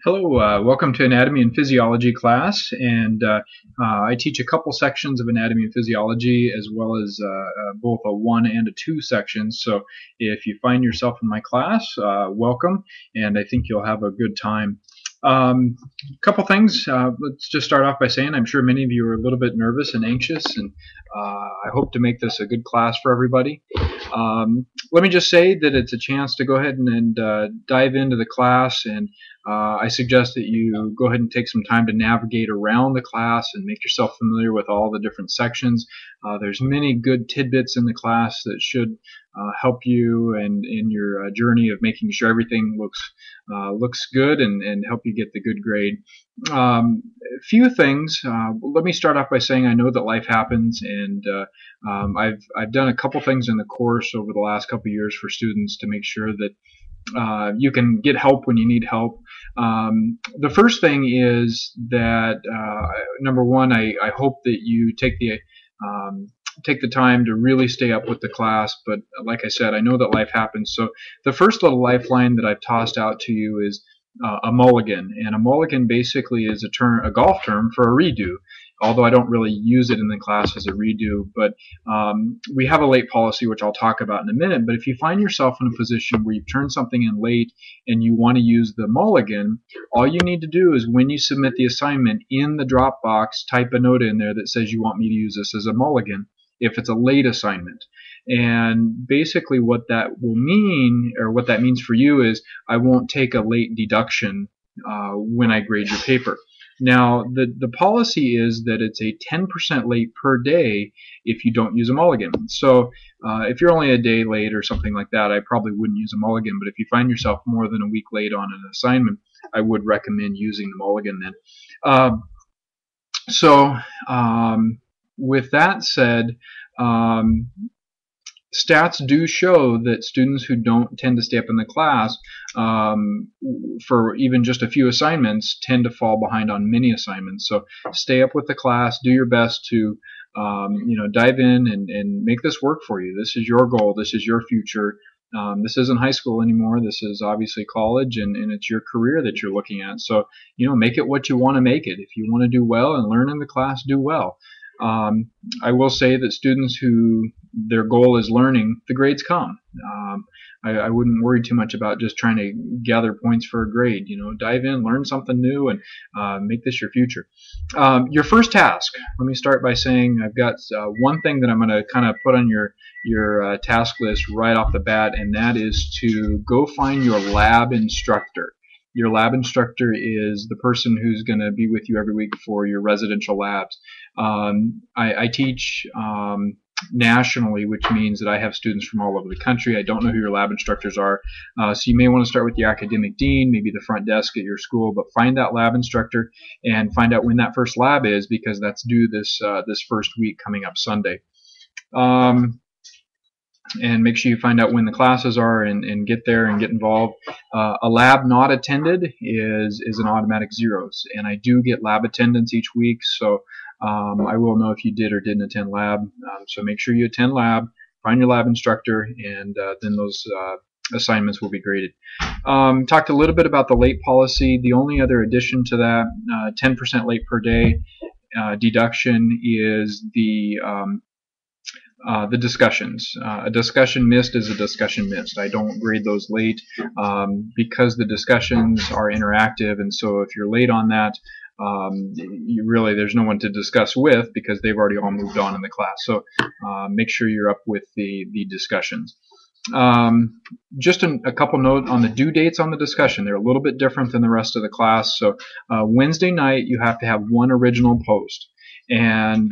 Hello, welcome to Anatomy and Physiology class, and I teach a couple sections of Anatomy and Physiology as well as both a 1 and a 2 sections. So if you find yourself in my class, welcome, and I think you'll have a good time. A couple things. Let's just start off by saying I'm sure many of you are a little bit nervous and anxious, and I hope to make this a good class for everybody. Let me just say that it's a chance to go ahead and dive into the class, and I suggest that you go ahead and take some time to navigate around the class and make yourself familiar with all the different sections. There's many good tidbits in the class that should help you and in your journey of making sure everything looks good and help you get the good grade. A few things. Let me start off by saying I know that life happens, and I've done a couple things in the course over the last couple years for students to make sure that you can get help when you need help. The first thing is that number one, I hope that you take the time to really stay up with the class, but like I said, I know that life happens. So the first little lifeline that I've tossed out to you is a mulligan, and a mulligan basically is a golf term for a redo, although I don't really use it in the class as a redo. But we have a late policy, which I'll talk about in a minute. But if you find yourself in a position where you've turned something in late and you want to use the mulligan, all you need to do is when you submit the assignment in the drop box, type a note in there that says you want me to use this as a mulligan if it's a late assignment. And basically what that will mean, or what that means for you, is I won't take a late deduction when I grade your paper. Now, the policy is that it's a 10% late per day if you don't use a mulligan. So if you're only a day late or something like that, I probably wouldn't use a mulligan. But if you find yourself more than a week late on an assignment, I would recommend using the mulligan then. With that said, stats do show that students who don't tend to stay up in the class for even just a few assignments tend to fall behind on many assignments. So stay up with the class, do your best to dive in and make this work for you. This is your goal, this is your future. This isn't high school anymore. This is obviously college, and it's your career that you're looking at. So make it what you want to make it. If you want to do well and learn in the class, do well. I will say that students who their goal is learning, the grades come. I wouldn't worry too much about just trying to gather points for a grade. Dive in, learn something new, and make this your future. Your first task. Let me start by saying I've got one thing that I'm going to kind of put on your task list right off the bat, and that is to go find your lab instructor. Your lab instructor is the person who's going to be with you every week for your residential labs. I teach nationally, which means that I have students from all over the country. I don't know who your lab instructors are, so you may want to start with your academic dean, maybe the front desk at your school, but find that lab instructor and find out when that first lab is, because that's due this first week coming up Sunday. And make sure you find out when the classes are and get there and get involved. A lab not attended is an automatic zeros, and I do get lab attendance each week, so I will know if you did or didn't attend lab. So make sure you attend lab, find your lab instructor, and then those assignments will be graded. Talked a little bit about the late policy. The only other addition to that, 10% late per day deduction, is the discussions. A discussion missed is a discussion missed. I don't grade those late because the discussions are interactive, and so if you're late on that, there's no one to discuss with because they've already all moved on in the class. So make sure you're up with the discussions. Just a couple notes on the due dates on the discussion. They're a little bit different than the rest of the class. So Wednesday night you have to have one original post, and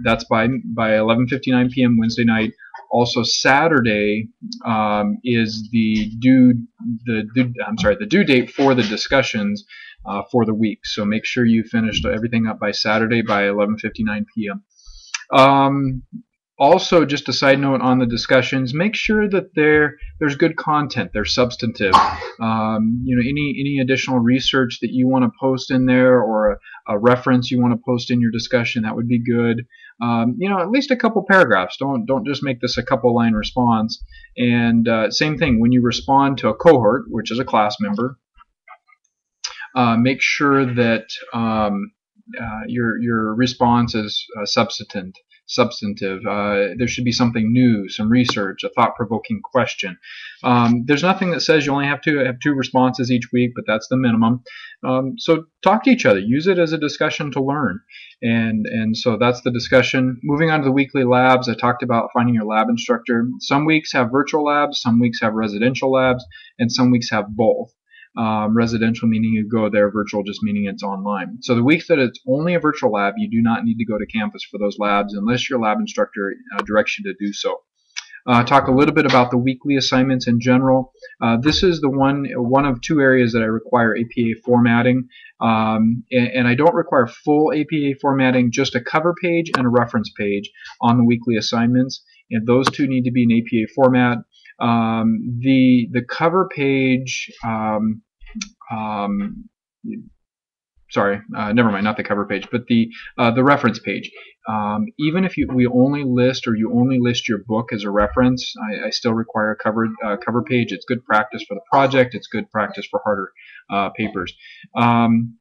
that's by 11:59 p.m. Wednesday night. Also Saturday is the due date for the discussions for the week. So make sure you finished everything up by Saturday by 11:59 p.m. Also, just a side note on the discussions, make sure that there's good content, they're substantive. Any additional research that you want to post in there, or a reference you want to post in your discussion, that would be good. At least a couple paragraphs. Don't just make this a couple line response. And same thing, when you respond to a cohort, which is a class member, make sure that your response is substantive. There should be something new, some research, a thought-provoking question. There's nothing that says you only have to have 2 responses each week, but that's the minimum. So talk to each other. Use it as a discussion to learn. And so that's the discussion. Moving on to the weekly labs, I talked about finding your lab instructor. Some weeks have virtual labs, some weeks have residential labs, and some weeks have both. Residential meaning you go there, virtual just meaning it's online. So the weeks that it's only a virtual lab, you do not need to go to campus for those labs unless your lab instructor directs you to do so. Talk a little bit about the weekly assignments in general. This is the one of 2 areas that I require APA formatting, and I don't require full APA formatting, just a cover page and a reference page on the weekly assignments, and those 2 need to be in APA format. The cover page, sorry, never mind, not the cover page, but the reference page. Even if we only list, or you only list your book as a reference, I still require a cover page. It's good practice for the project. It's good practice for harder papers. One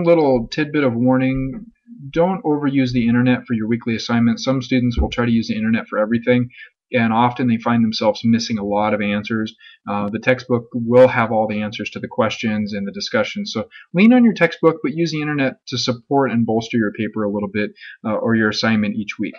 little tidbit of warning: don't overuse the internet for your weekly assignments. Some students will try to use the internet for everything, and often they find themselves missing a lot of answers. The textbook will have all the answers to the questions and the discussion, so lean on your textbook, but use the internet to support and bolster your paper a little bit, or your assignment each week.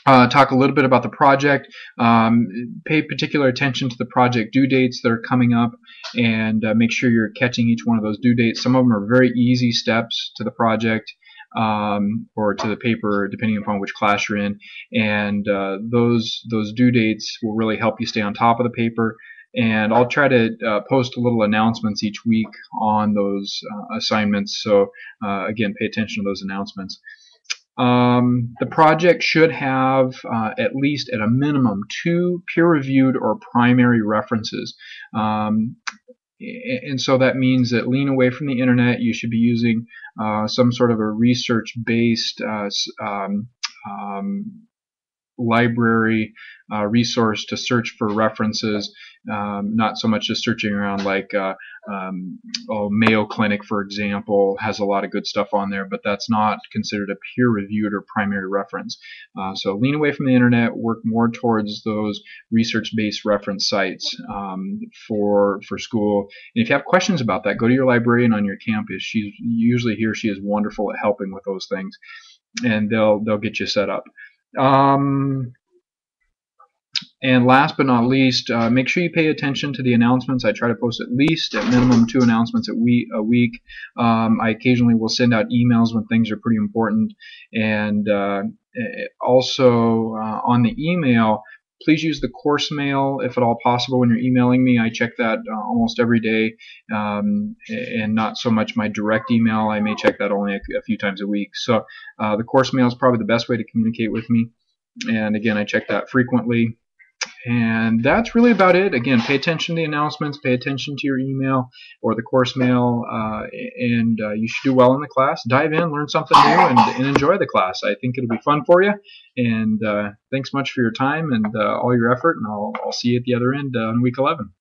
Talk a little bit about the project. Pay particular attention to the project due dates that are coming up, and make sure you're catching each one of those due dates. Some of them are very easy steps to the project, or to the paper, depending upon which class you're in, and those due dates will really help you stay on top of the paper. And I'll try to post little announcements each week on those assignments, so again, pay attention to those announcements. The project should have at least, at a minimum, 2 peer-reviewed or primary references. And so that means that lean away from the internet. You should be using some sort of a research-based library resource to search for references, not so much just searching around like Mayo Clinic, for example, has a lot of good stuff on there, but that's not considered a peer-reviewed or primary reference. So lean away from the internet, work more towards those research-based reference sites for school. And if you have questions about that, go to your librarian on your campus. She's usually he or she is wonderful at helping with those things, and they'll get you set up. And last but not least, make sure you pay attention to the announcements. I try to post at least, at minimum, 2 announcements a week. I occasionally will send out emails when things are pretty important. And also on the email, please use the course mail if at all possible when you're emailing me. I check that almost every day, and not so much my direct email. I may check that only a few times a week. So the course mail is probably the best way to communicate with me. And again, I check that frequently. And that's really about it. Again, pay attention to the announcements, pay attention to your email or the course mail, and you should do well in the class. Dive in, learn something new, and enjoy the class. I think it'll be fun for you. And thanks much for your time and all your effort, and I'll see you at the other end in week 11.